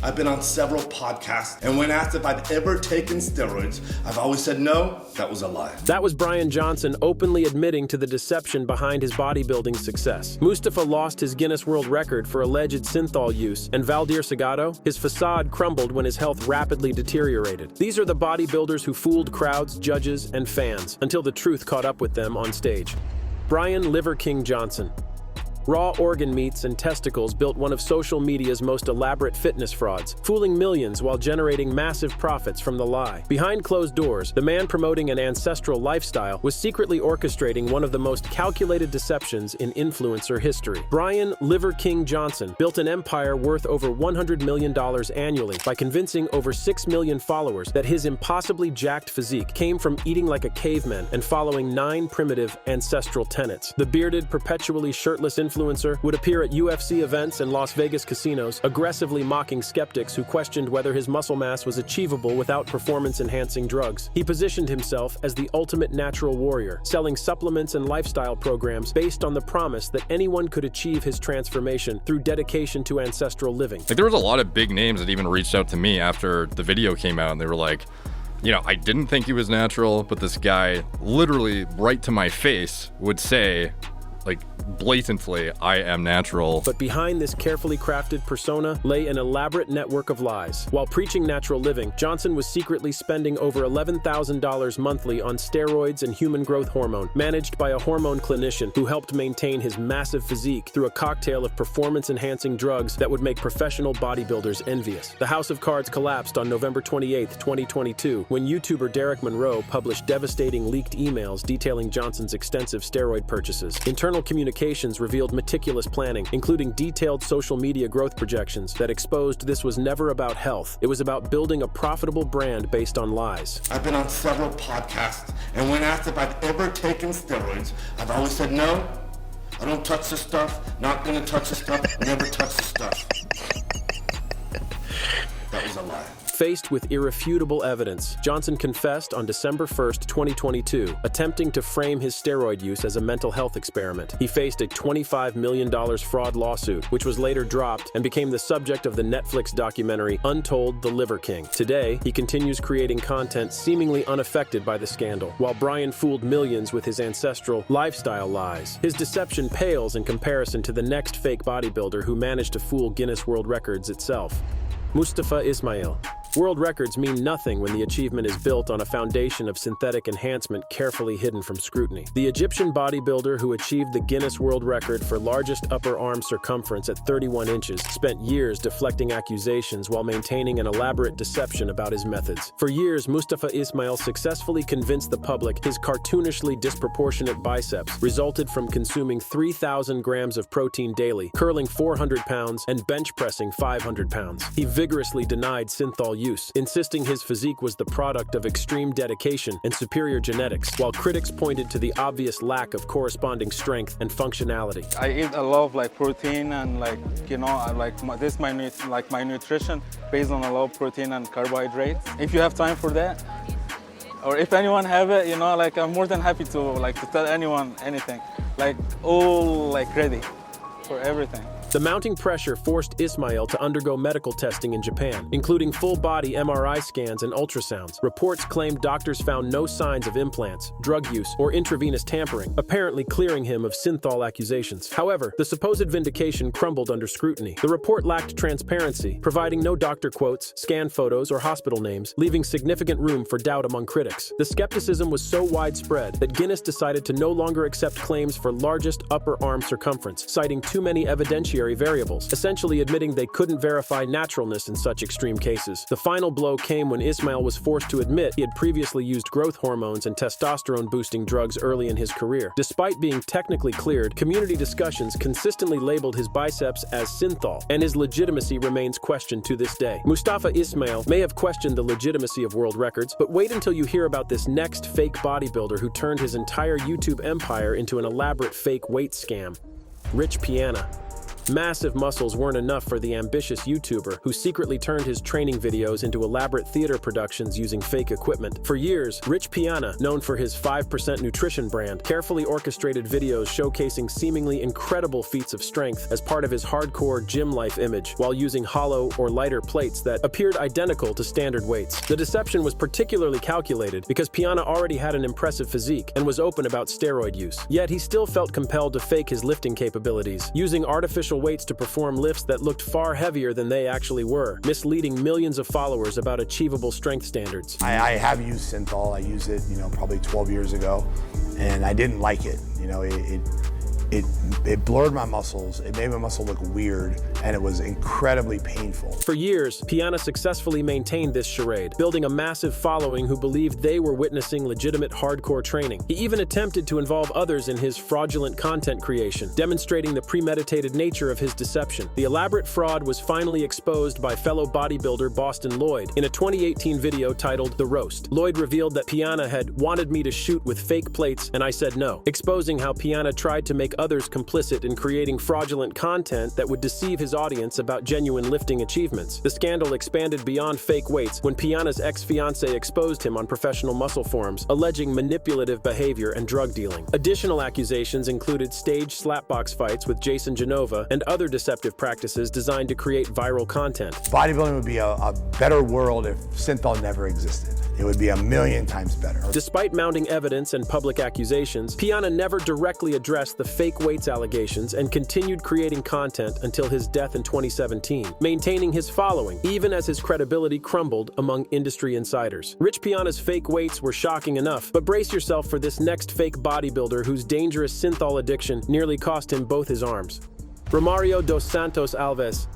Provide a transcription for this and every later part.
I've been on several podcasts, and when asked if I've ever taken steroids, I've always said no, that was a lie. That was Brian Johnson openly admitting to the deception behind his bodybuilding success. Mustafa lost his Guinness World Record for alleged synthol use, and Valdir Segato, his facade crumbled when his health rapidly deteriorated. These are the bodybuilders who fooled crowds, judges, and fans, until the truth caught up with them on stage. Brian "Liver King" Johnson. Raw organ meats and testicles built one of social media's most elaborate fitness frauds, fooling millions while generating massive profits from the lie. Behind closed doors, the man promoting an ancestral lifestyle was secretly orchestrating one of the most calculated deceptions in influencer history. Brian "Liver King" Johnson built an empire worth over $100 million annually by convincing over 6 million followers that his impossibly jacked physique came from eating like a caveman and following 9 primitive ancestral tenets. The bearded, perpetually shirtless influencer would appear at UFC events and Las Vegas casinos, aggressively mocking skeptics who questioned whether his muscle mass was achievable without performance-enhancing drugs. He positioned himself as the ultimate natural warrior, selling supplements and lifestyle programs based on the promise that anyone could achieve his transformation through dedication to ancestral living. There was a lot of big names that even reached out to me after the video came out, and they were like, I didn't think he was natural, but this guy literally right to my face would say, blatantly, I am natural. But behind this carefully crafted persona lay an elaborate network of lies. While preaching natural living, Johnson was secretly spending over $11,000 monthly on steroids and human growth hormone, managed by a hormone clinician who helped maintain his massive physique through a cocktail of performance-enhancing drugs that would make professional bodybuilders envious. The house of cards collapsed on November 28, 2022, when YouTuber Derek Monroe published devastating leaked emails detailing Johnson's extensive steroid purchases. Internal communications revealed meticulous planning, including detailed social media growth projections that exposed this was never about health. It was about building a profitable brand based on lies. I've been on several podcasts, and when asked if I've ever taken steroids, I've always said no, I don't touch this stuff, not gonna touch this stuff, never touch this stuff. That was a lie. Faced with irrefutable evidence, Johnson confessed on December 1, 2022, attempting to frame his steroid use as a mental health experiment. He faced a $25 million fraud lawsuit, which was later dropped and became the subject of the Netflix documentary Untold: The Liver King. Today, he continues creating content seemingly unaffected by the scandal, while Brian fooled millions with his ancestral lifestyle lies. His deception pales in comparison to the next fake bodybuilder who managed to fool Guinness World Records itself. Mustafa Ismael. World records mean nothing when the achievement is built on a foundation of synthetic enhancement carefully hidden from scrutiny. The Egyptian bodybuilder who achieved the Guinness World Record for largest upper arm circumference at 31 inches spent years deflecting accusations while maintaining an elaborate deception about his methods. For years, Mustafa Ismael successfully convinced the public his cartoonishly disproportionate biceps resulted from consuming 3,000 grams of protein daily, curling 400 pounds, and bench pressing 500 pounds. He vigorously denied synthol use, insisting his physique was the product of extreme dedication and superior genetics, while critics pointed to the obvious lack of corresponding strength and functionality. I eat a lot of protein and my nutrition based on a lot of protein and carbohydrates. If you have time for that, or if anyone have it, I'm more than happy to tell anyone anything. Ready for everything. The mounting pressure forced Ismael to undergo medical testing in Japan, including full-body MRI scans and ultrasounds. Reports claimed doctors found no signs of implants, drug use, or intravenous tampering, apparently clearing him of synthol accusations. However, the supposed vindication crumbled under scrutiny. The report lacked transparency, providing no doctor quotes, scan photos, or hospital names, leaving significant room for doubt among critics. The skepticism was so widespread that Guinness decided to no longer accept claims for largest upper arm circumference, citing too many evidentiary variables, essentially admitting they couldn't verify naturalness in such extreme cases. The final blow came when Ismael was forced to admit he had previously used growth hormones and testosterone-boosting drugs early in his career. Despite being technically cleared, community discussions consistently labeled his biceps as synthol, and his legitimacy remains questioned to this day. Mustafa Ismael may have questioned the legitimacy of world records, but wait until you hear about this next fake bodybuilder who turned his entire YouTube empire into an elaborate fake weight scam. Piana. Massive muscles weren't enough for the ambitious YouTuber, who secretly turned his training videos into elaborate theater productions using fake equipment. For years, Rich Piana, known for his 5% nutrition brand, carefully orchestrated videos showcasing seemingly incredible feats of strength as part of his hardcore gym life image, while using hollow or lighter plates that appeared identical to standard weights. The deception was particularly calculated because Piana already had an impressive physique and was open about steroid use. Yet he still felt compelled to fake his lifting capabilities, using artificial weights to perform lifts that looked far heavier than they actually were, misleading millions of followers about achievable strength standards. I have used synthol. I used it, probably 12 years ago, and I didn't like it. It blurred my muscles, it made my muscle look weird, and it was incredibly painful. For years, Piana successfully maintained this charade, building a massive following who believed they were witnessing legitimate hardcore training. He even attempted to involve others in his fraudulent content creation, demonstrating the premeditated nature of his deception. The elaborate fraud was finally exposed by fellow bodybuilder Boston Lloyd in a 2018 video titled The Roast. Lloyd revealed that Piana had wanted me to shoot with fake plates, and I said no, exposing how Piana tried to make others complicit in creating fraudulent content that would deceive his audience about genuine lifting achievements. The scandal expanded beyond fake weights when Piana's ex-fiancée exposed him on professional muscle forums, alleging manipulative behavior and drug dealing. Additional accusations included staged slapbox fights with Jason Genova and other deceptive practices designed to create viral content. Bodybuilding would be a better world if synthol never existed. It would be a million times better. Despite mounting evidence and public accusations, Piana never directly addressed the fake weights allegations and continued creating content until his death in 2017, maintaining his following, even as his credibility crumbled among industry insiders. Rich Piana's fake weights were shocking enough, but brace yourself for this next fake bodybuilder whose dangerous synthol addiction nearly cost him both his arms. Romario dos Santos Alves.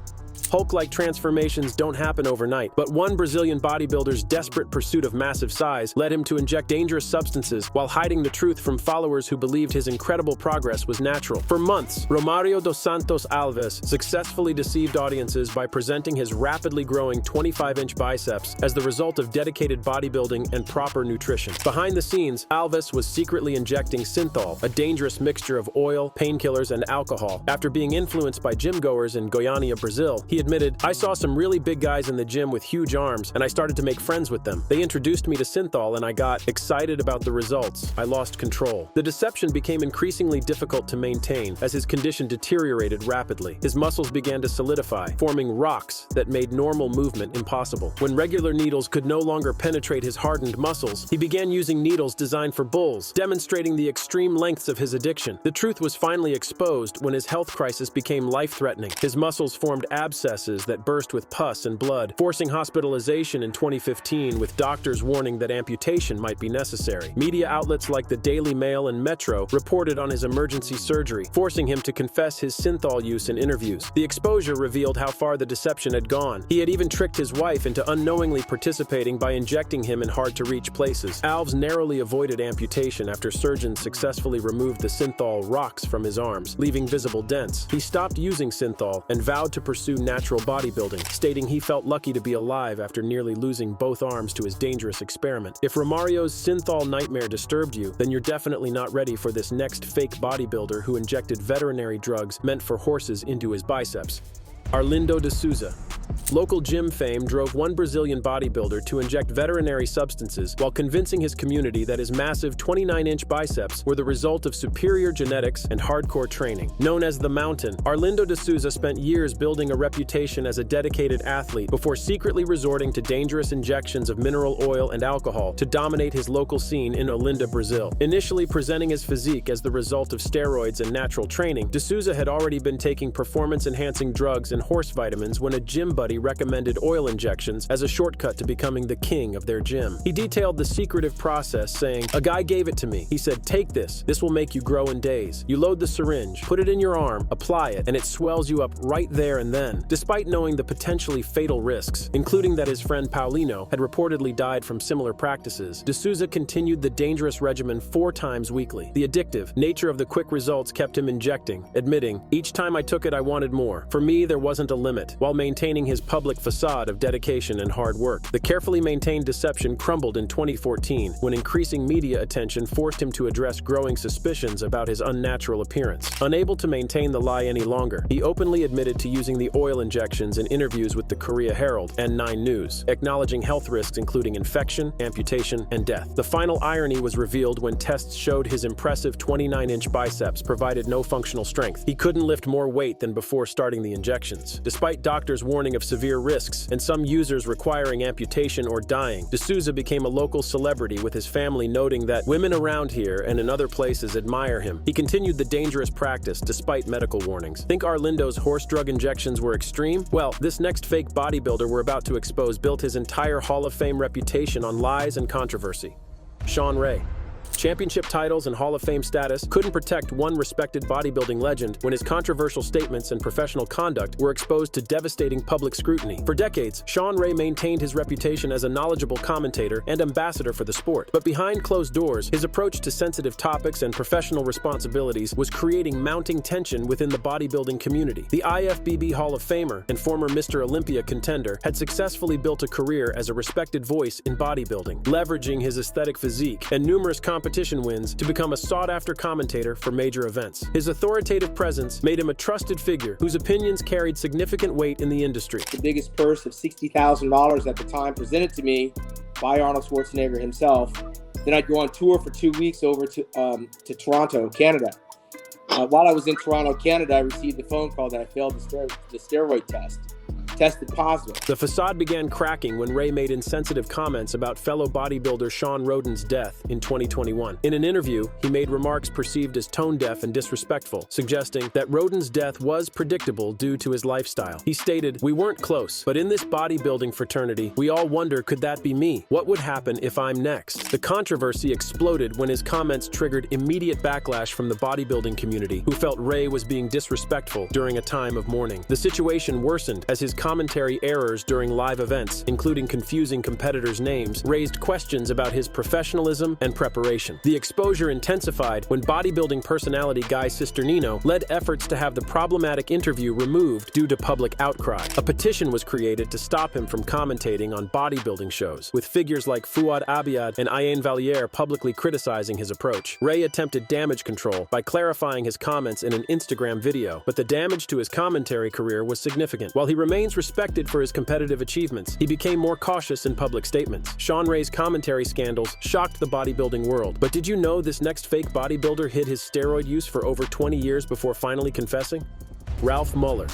Hulk-like transformations don't happen overnight, but one Brazilian bodybuilder's desperate pursuit of massive size led him to inject dangerous substances while hiding the truth from followers who believed his incredible progress was natural. For months, Romario dos Santos Alves successfully deceived audiences by presenting his rapidly growing 25-inch biceps as the result of dedicated bodybuilding and proper nutrition. Behind the scenes, Alves was secretly injecting synthol, a dangerous mixture of oil, painkillers, and alcohol. After being influenced by gym-goers in Goiânia, Brazil, he admitted, "I saw some really big guys in the gym with huge arms, and I started to make friends with them. They introduced me to synthol, and I got excited about the results. I lost control." The deception became increasingly difficult to maintain as his condition deteriorated rapidly. His muscles began to solidify, forming rocks that made normal movement impossible. When regular needles could no longer penetrate his hardened muscles, he began using needles designed for bulls, demonstrating the extreme lengths of his addiction. The truth was finally exposed when his health crisis became life-threatening. His muscles formed abscesses that burst with pus and blood, forcing hospitalization in 2015 with doctors warning that amputation might be necessary. Media outlets like the Daily Mail and Metro reported on his emergency surgery, forcing him to confess his synthol use in interviews. The exposure revealed how far the deception had gone. He had even tricked his wife into unknowingly participating by injecting him in hard-to-reach places. Alves narrowly avoided amputation after surgeons successfully removed the synthol rocks from his arms, leaving visible dents. He stopped using synthol and vowed to pursue natural bodybuilding, stating he felt lucky to be alive after nearly losing both arms to his dangerous experiment. If Romario's synthol nightmare disturbed you, then you're definitely not ready for this next fake bodybuilder who injected veterinary drugs meant for horses into his biceps. Arlindo Duza. Local gym fame drove one Brazilian bodybuilder to inject veterinary substances while convincing his community that his massive 29-inch biceps were the result of superior genetics and hardcore training. Known as The Mountain, Arlindo Duza spent years building a reputation as a dedicated athlete before secretly resorting to dangerous injections of mineral oil and alcohol to dominate his local scene in Olinda, Brazil. Initially presenting his physique as the result of steroids and natural training, Duza had already been taking performance-enhancing drugs and horse vitamins when a gym buddy recommended oil injections as a shortcut to becoming the king of their gym. He detailed the secretive process, saying, "A guy gave it to me. He said, 'Take this. This will make you grow in days. You load the syringe, put it in your arm, apply it, and it swells you up right there and then.'" Despite knowing the potentially fatal risks, including that his friend Paulino had reportedly died from similar practices, Duza continued the dangerous regimen 4 times weekly. The addictive nature of the quick results kept him injecting, admitting, "Each time I took it, I wanted more. For me, there wasn't a limit, while maintaining his public facade of dedication and hard work. The carefully maintained deception crumbled in 2014 when increasing media attention forced him to address growing suspicions about his unnatural appearance. Unable to maintain the lie any longer, he openly admitted to using the oil injections in interviews with the Korea Herald and 9 News, acknowledging health risks including infection, amputation, and death. The final irony was revealed when tests showed his impressive 29-inch biceps provided no functional strength. He couldn't lift more weight than before starting the injections. Despite doctors' warning of severe risks and some users requiring amputation or dying, D'Souza became a local celebrity, with his family noting that women around here and in other places admire him. He continued the dangerous practice despite medical warnings. Think Arlindo's horse drug injections were extreme? Well, this next fake bodybuilder we're about to expose built his entire Hall of Fame reputation on lies and controversy. Shawn Ray. Championship titles and Hall of Fame status couldn't protect one respected bodybuilding legend when his controversial statements and professional conduct were exposed to devastating public scrutiny. For decades, Shawn Ray maintained his reputation as a knowledgeable commentator and ambassador for the sport. But behind closed doors, his approach to sensitive topics and professional responsibilities was creating mounting tension within the bodybuilding community. The IFBB Hall of Famer and former Mr. Olympia contender had successfully built a career as a respected voice in bodybuilding, leveraging his aesthetic physique and numerous competition wins to become a sought-after commentator for major events. His authoritative presence made him a trusted figure whose opinions carried significant weight in the industry. The biggest purse of $60,000 at the time presented to me by Arnold Schwarzenegger himself. Then I'd go on tour for 2 weeks over to Toronto, Canada. While I was in Toronto, Canada, I received a phone call that I failed the steroid test. Tested positive. The facade began cracking when Ray made insensitive comments about fellow bodybuilder Shawn Rhoden's death in 2021. In an interview, he made remarks perceived as tone-deaf and disrespectful, suggesting that Rhoden's death was predictable due to his lifestyle. He stated, "We weren't close, but in this bodybuilding fraternity, we all wonder, could that be me? What would happen if I'm next?" The controversy exploded when his comments triggered immediate backlash from the bodybuilding community, who felt Ray was being disrespectful during a time of mourning. The situation worsened as his commentary errors during live events, including confusing competitors' names, raised questions about his professionalism and preparation. The exposure intensified when bodybuilding personality Guy Cisternino led efforts to have the problematic interview removed due to public outcry. A petition was created to stop him from commentating on bodybuilding shows, with figures like Fouad Abiad and Ayen Valliere publicly criticizing his approach. Ray attempted damage control by clarifying his comments in an Instagram video, but the damage to his commentary career was significant. While he remains respected for his competitive achievements, he became more cautious in public statements. Shawn Ray's commentary scandals shocked the bodybuilding world. But did you know this next fake bodybuilder hid his steroid use for over 20 years before finally confessing? Ralph Mueller.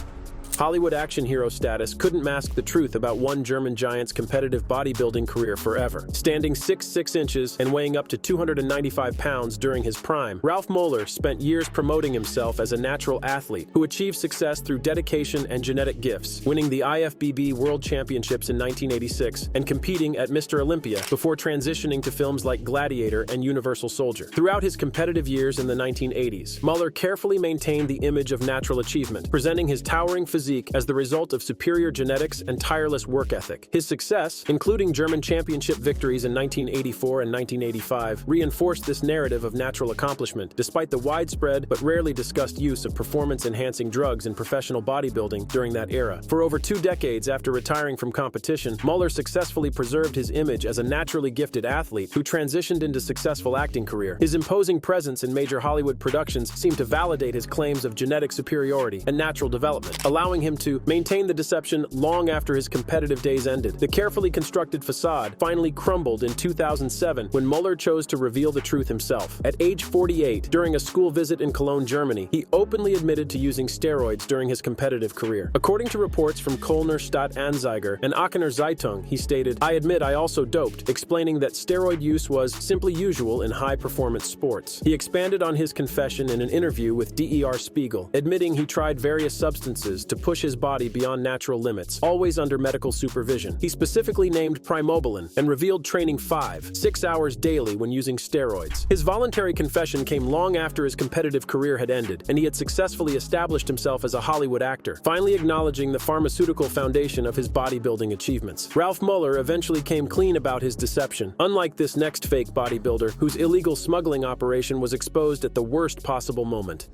Hollywood action hero status couldn't mask the truth about one German giant's competitive bodybuilding career forever. Standing 6'6" inches and weighing up to 295 pounds during his prime, Ralph Mueller spent years promoting himself as a natural athlete who achieved success through dedication and genetic gifts, winning the IFBB World Championships in 1986 and competing at Mr. Olympia before transitioning to films like Gladiator and Universal Soldier. Throughout his competitive years in the 1980s, Mueller carefully maintained the image of natural achievement, presenting his towering physique as the result of superior genetics and tireless work ethic. His success, including German championship victories in 1984 and 1985, reinforced this narrative of natural accomplishment, despite the widespread but rarely discussed use of performance-enhancing drugs in professional bodybuilding during that era. For over 2 decades after retiring from competition, Mueller successfully preserved his image as a naturally gifted athlete who transitioned into successful acting career. His imposing presence in major Hollywood productions seemed to validate his claims of genetic superiority and natural development, allowing him to maintain the deception long after his competitive days ended. The carefully constructed facade finally crumbled in 2007 when Mueller chose to reveal the truth himself. At age 48, during a school visit in Cologne, Germany, he openly admitted to using steroids during his competitive career. According to reports from Kölner Stadt-Anzeiger and Aachener Zeitung, he stated, "I admit I also doped," explaining that steroid use was simply usual in high-performance sports. He expanded on his confession in an interview with Der Spiegel, admitting he tried various substances to push his body beyond natural limits, always under medical supervision. He specifically named Primobolan and revealed training 5-6 hours daily when using steroids. His voluntary confession came long after his competitive career had ended, and he had successfully established himself as a Hollywood actor, finally acknowledging the pharmaceutical foundation of his bodybuilding achievements. Ralph Mueller eventually came clean about his deception, unlike this next fake bodybuilder whose illegal smuggling operation was exposed at the worst possible moment.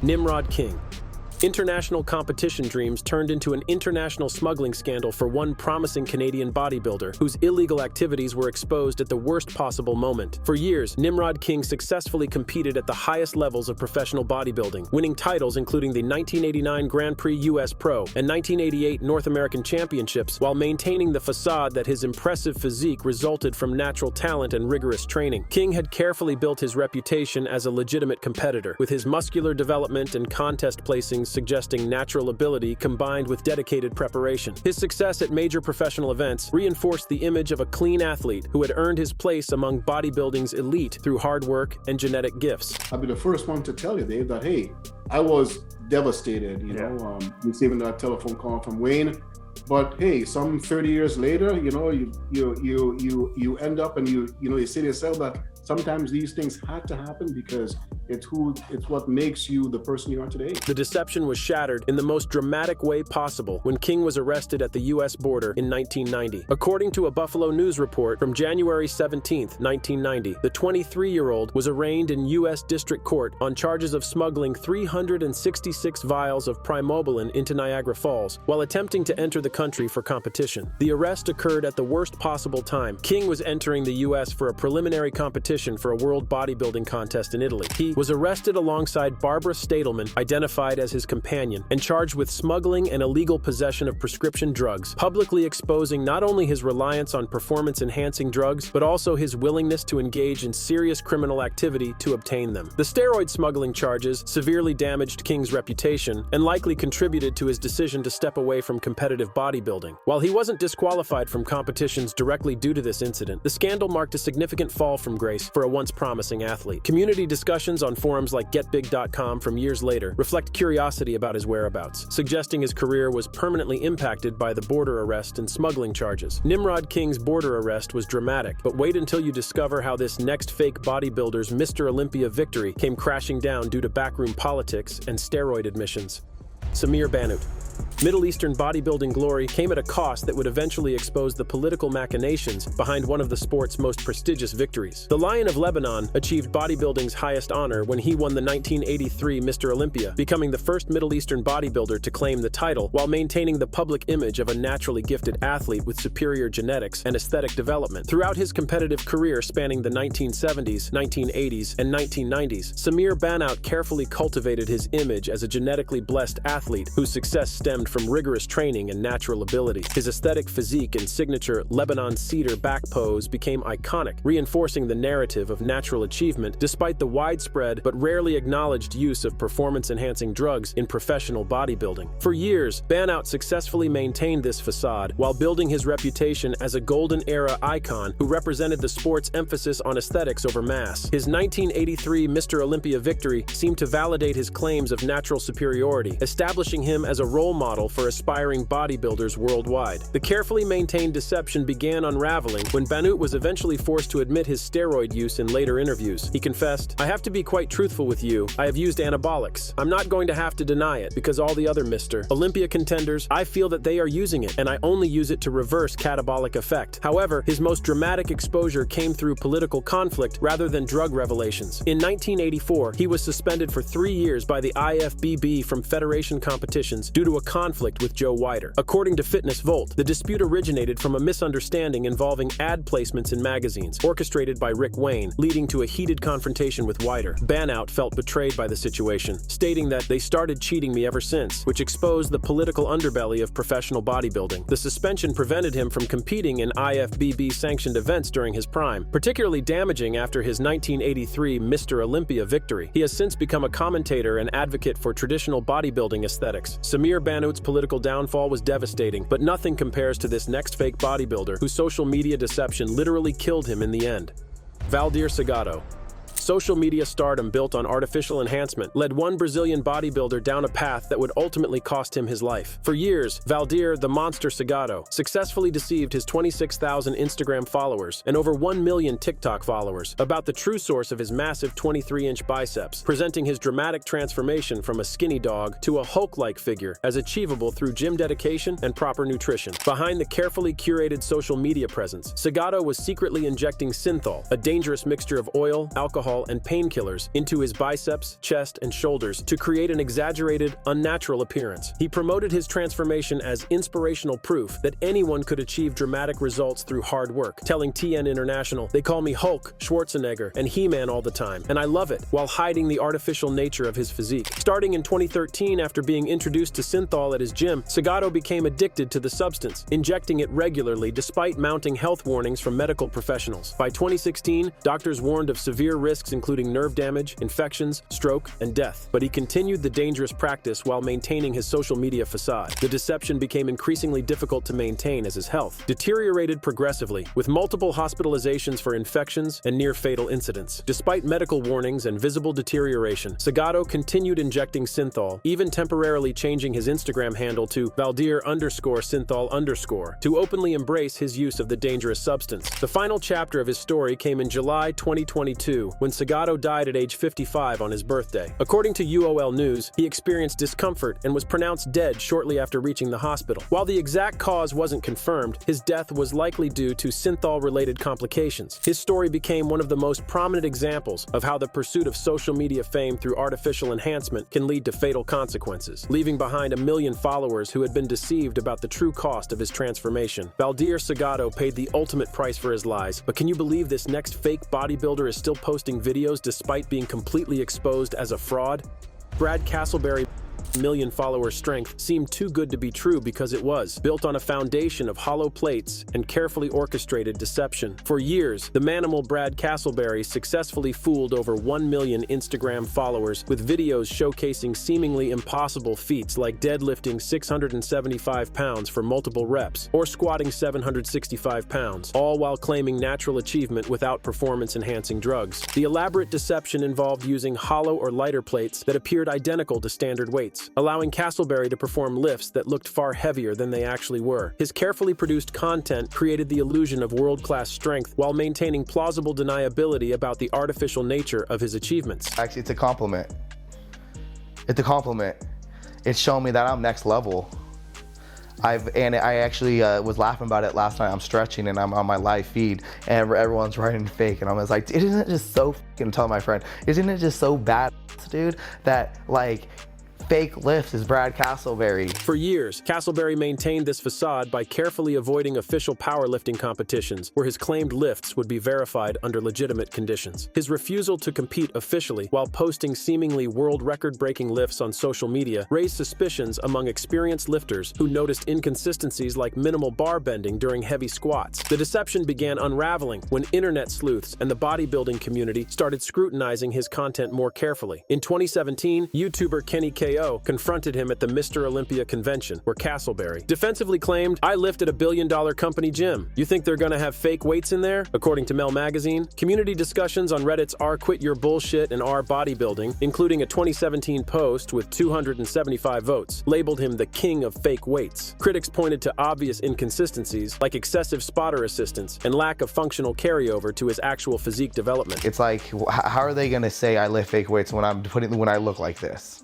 Nimrod King. International competition dreams turned into an international smuggling scandal for one promising Canadian bodybuilder whose illegal activities were exposed at the worst possible moment. For years, Nimrod King successfully competed at the highest levels of professional bodybuilding, winning titles including the 1989 Grand Prix US Pro and 1988 North American Championships, while maintaining the facade that his impressive physique resulted from natural talent and rigorous training. King had carefully built his reputation as a legitimate competitor, with his muscular development and contest placings suggesting natural ability combined with dedicated preparation. His success at major professional events reinforced the image of a clean athlete who had earned his place among bodybuilding's elite through hard work and genetic gifts. I'll be the first one to tell you, Dave, that, hey, I was devastated, you know, receiving that telephone call from Wayne. But hey, some 30 years later, you know, you end up and you say to yourself that sometimes these things had to happen because it's what makes you the person you are today. The deception was shattered in the most dramatic way possible when King was arrested at the U.S. border in 1990. According to a Buffalo News report from January 17, 1990, the 23-year-old was arraigned in U.S. District Court on charges of smuggling 366 vials of primobolan into Niagara Falls while attempting to enter the country for competition. The arrest occurred at the worst possible time. King was entering the U.S. for a preliminary competition for a world bodybuilding contest in Italy. He was arrested alongside Barbara Stadelman, identified as his companion, and charged with smuggling and illegal possession of prescription drugs, publicly exposing not only his reliance on performance-enhancing drugs, but also his willingness to engage in serious criminal activity to obtain them. The steroid smuggling charges severely damaged King's reputation and likely contributed to his decision to step away from competitive bodybuilding. While he wasn't disqualified from competitions directly due to this incident, the scandal marked a significant fall from grace for a once promising athlete. Community discussions on forums like GetBig.com from years later reflect curiosity about his whereabouts, suggesting his career was permanently impacted by the border arrest and smuggling charges. Nimrod King's border arrest was dramatic, but wait until you discover how this next fake bodybuilder's Mr. Olympia victory came crashing down due to backroom politics and steroid admissions. Samir Bannout. Middle Eastern bodybuilding glory came at a cost that would eventually expose the political machinations behind one of the sport's most prestigious victories. The Lion of Lebanon achieved bodybuilding's highest honor when he won the 1983 Mr. Olympia, becoming the first Middle Eastern bodybuilder to claim the title while maintaining the public image of a naturally gifted athlete with superior genetics and aesthetic development. Throughout his competitive career spanning the 1970s, 1980s, and 1990s, Samir Bannout carefully cultivated his image as a genetically blessed athlete whose success stemmed from rigorous training and natural ability. His aesthetic physique and signature Lebanon cedar back pose became iconic, reinforcing the narrative of natural achievement despite the widespread but rarely acknowledged use of performance-enhancing drugs in professional bodybuilding. For years, Bannout successfully maintained this facade while building his reputation as a golden-era icon who represented the sport's emphasis on aesthetics over mass. His 1983 Mr. Olympia victory seemed to validate his claims of natural superiority, establishing him as a role model for aspiring bodybuilders worldwide. The carefully maintained deception began unraveling when Bannout was eventually forced to admit his steroid use in later interviews. He confessed, "I have to be quite truthful with you. I have used anabolics. I'm not going to have to deny it because all the other Mr. Olympia contenders, I feel that they are using it and I only use it to reverse catabolic effect." However, his most dramatic exposure came through political conflict rather than drug revelations. In 1984, he was suspended for 3 years by the IFBB from federation competitions due to a conflict with Joe Weider. According to Fitness Volt, the dispute originated from a misunderstanding involving ad placements in magazines, orchestrated by Rick Wayne, leading to a heated confrontation with Weider. Bannout felt betrayed by the situation, stating that "they started cheating me ever since," which exposed the political underbelly of professional bodybuilding. The suspension prevented him from competing in IFBB-sanctioned events during his prime, particularly damaging after his 1983 Mr. Olympia victory. He has since become a commentator and advocate for traditional bodybuilding aesthetics. Samir Bannout's political downfall was devastating, but nothing compares to this next fake bodybuilder whose social media deception literally killed him in the end. Valdir Segato. Social media stardom built on artificial enhancement led one Brazilian bodybuilder down a path that would ultimately cost him his life. For years, Valdir the Monster Segato successfully deceived his 26,000 Instagram followers and over 1 million TikTok followers about the true source of his massive 23-inch biceps, presenting his dramatic transformation from a skinny dog to a Hulk-like figure as achievable through gym dedication and proper nutrition. Behind the carefully curated social media presence, Segato was secretly injecting synthol, a dangerous mixture of oil, alcohol, alcohol and painkillers into his biceps, chest, and shoulders to create an exaggerated, unnatural appearance. He promoted his transformation as inspirational proof that anyone could achieve dramatic results through hard work, telling TN International, "They call me Hulk, Schwarzenegger, and He-Man all the time, and I love it," while hiding the artificial nature of his physique. Starting in 2013, after being introduced to synthol at his gym, Segato became addicted to the substance, injecting it regularly despite mounting health warnings from medical professionals. By 2016, doctors warned of severe risks including nerve damage, infections, stroke, and death. But he continued the dangerous practice while maintaining his social media facade. The deception became increasingly difficult to maintain as his health deteriorated progressively, with multiple hospitalizations for infections and near-fatal incidents. Despite medical warnings and visible deterioration, Segato continued injecting synthol, even temporarily changing his Instagram handle to Valdir_synthol_ to openly embrace his use of the dangerous substance. The final chapter of his story came in July 2022, when Segato died at age 55 on his birthday. According to UOL News, he experienced discomfort and was pronounced dead shortly after reaching the hospital. While the exact cause wasn't confirmed, his death was likely due to synthol-related complications. His story became one of the most prominent examples of how the pursuit of social media fame through artificial enhancement can lead to fatal consequences, leaving behind 1 million followers who had been deceived about the true cost of his transformation. Valdir Segato paid the ultimate price for his lies, but can you believe this next fake bodybuilder is still posting videos despite being completely exposed as a fraud? Brad Castleberry million follower strength seemed too good to be true because it was built on a foundation of hollow plates and carefully orchestrated deception. For years, the manimal Brad Castleberry successfully fooled over 1 million Instagram followers with videos showcasing seemingly impossible feats like deadlifting 675 pounds for multiple reps or squatting 765 pounds, all while claiming natural achievement without performance-enhancing drugs. The elaborate deception involved using hollow or lighter plates that appeared identical to standard weights, allowing Castleberry to perform lifts that looked far heavier than they actually were. His carefully produced content created the illusion of world-class strength while maintaining plausible deniability about the artificial nature of his achievements. Actually, it's a compliment. It's a compliment. It's showing me that I'm next level. I actually was laughing about it last night. I'm stretching and I'm on my live feed and everyone's writing fake and I was like, isn't it just so f***ing, tell my friend, isn't it just so bad, dude, that like, fake lifts is Brad Castleberry. For years, Castleberry maintained this facade by carefully avoiding official powerlifting competitions where his claimed lifts would be verified under legitimate conditions. His refusal to compete officially while posting seemingly world record-breaking lifts on social media raised suspicions among experienced lifters who noticed inconsistencies like minimal bar bending during heavy squats. The deception began unraveling when internet sleuths and the bodybuilding community started scrutinizing his content more carefully. In 2017, YouTuber Kenny KO confronted him at the Mr. Olympia convention, where Castleberry defensively claimed, "I lift at $1 billion company gym. You think they're gonna have fake weights in there?" According to Mel Magazine, community discussions on Reddit's r/quit your bullshit and r/bodybuilding, including a 2017 post with 275 votes, labeled him the king of fake weights. Critics pointed to obvious inconsistencies like excessive spotter assistance and lack of functional carryover to his actual physique development. It's like, how are they gonna say I lift fake weights when I look like this?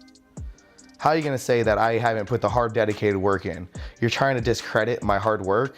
How are you gonna say that I haven't put the hard, dedicated work in? You're trying to discredit my hard work?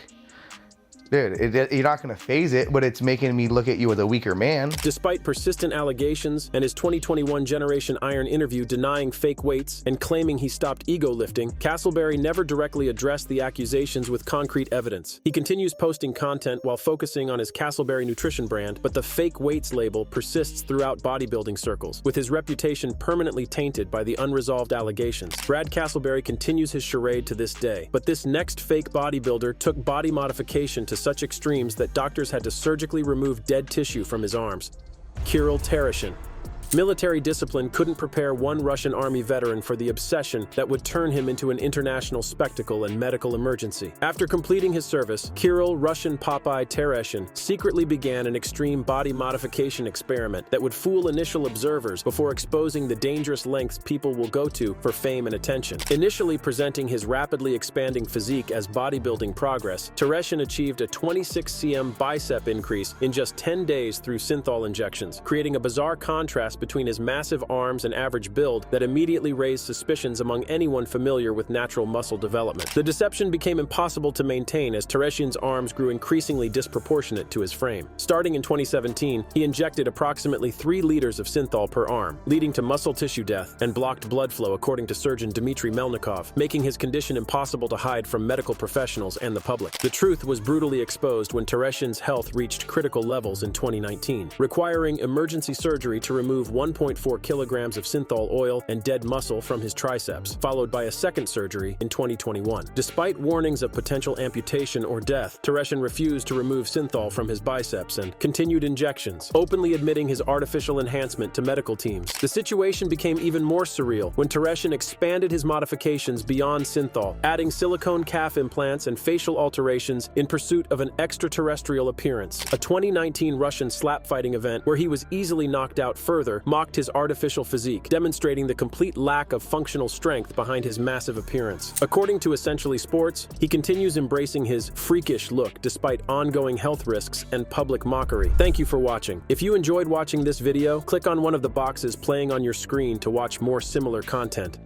Dude, you're not gonna phase it, but it's making me look at you as a weaker man. Despite persistent allegations and his 2021 Generation Iron interview denying fake weights and claiming he stopped ego lifting, Castleberry never directly addressed the accusations with concrete evidence. He continues posting content while focusing on his Castleberry nutrition brand, but the fake weights label persists throughout bodybuilding circles, with his reputation permanently tainted by the unresolved allegations. Brad Castleberry continues his charade to this day, but this next fake bodybuilder took body modification to such extremes that doctors had to surgically remove dead tissue from his arms. Kirill Tereshin. Military discipline couldn't prepare one Russian army veteran for the obsession that would turn him into an international spectacle and medical emergency. After completing his service, Kirill Russian Popeye Tereshin secretly began an extreme body modification experiment that would fool initial observers before exposing the dangerous lengths people will go to for fame and attention. Initially presenting his rapidly expanding physique as bodybuilding progress, Tereshin achieved a 26 cm bicep increase in just 10 days through synthol injections, creating a bizarre contrast between his massive arms and average build that immediately raised suspicions among anyone familiar with natural muscle development. The deception became impossible to maintain as Tereshin's arms grew increasingly disproportionate to his frame. Starting in 2017, he injected approximately 3 liters of synthol per arm, leading to muscle tissue death and blocked blood flow, according to surgeon Dmitry Melnikov, making his condition impossible to hide from medical professionals and the public. The truth was brutally exposed when Tereshin's health reached critical levels in 2019, requiring emergency surgery to remove 1.4 kilograms of synthol oil and dead muscle from his triceps, followed by a second surgery in 2021. Despite warnings of potential amputation or death, Tereshin refused to remove synthol from his biceps and continued injections, openly admitting his artificial enhancement to medical teams. The situation became even more surreal when Tereshin expanded his modifications beyond synthol, adding silicone calf implants and facial alterations in pursuit of an extraterrestrial appearance. A 2019 Russian slap fighting event where he was easily knocked out further mocked his artificial physique, demonstrating the complete lack of functional strength behind his massive appearance. According to Essentially Sports, he continues embracing his freakish look despite ongoing health risks and public mockery. Thank you for watching. If you enjoyed watching this video, click on one of the boxes playing on your screen to watch more similar content.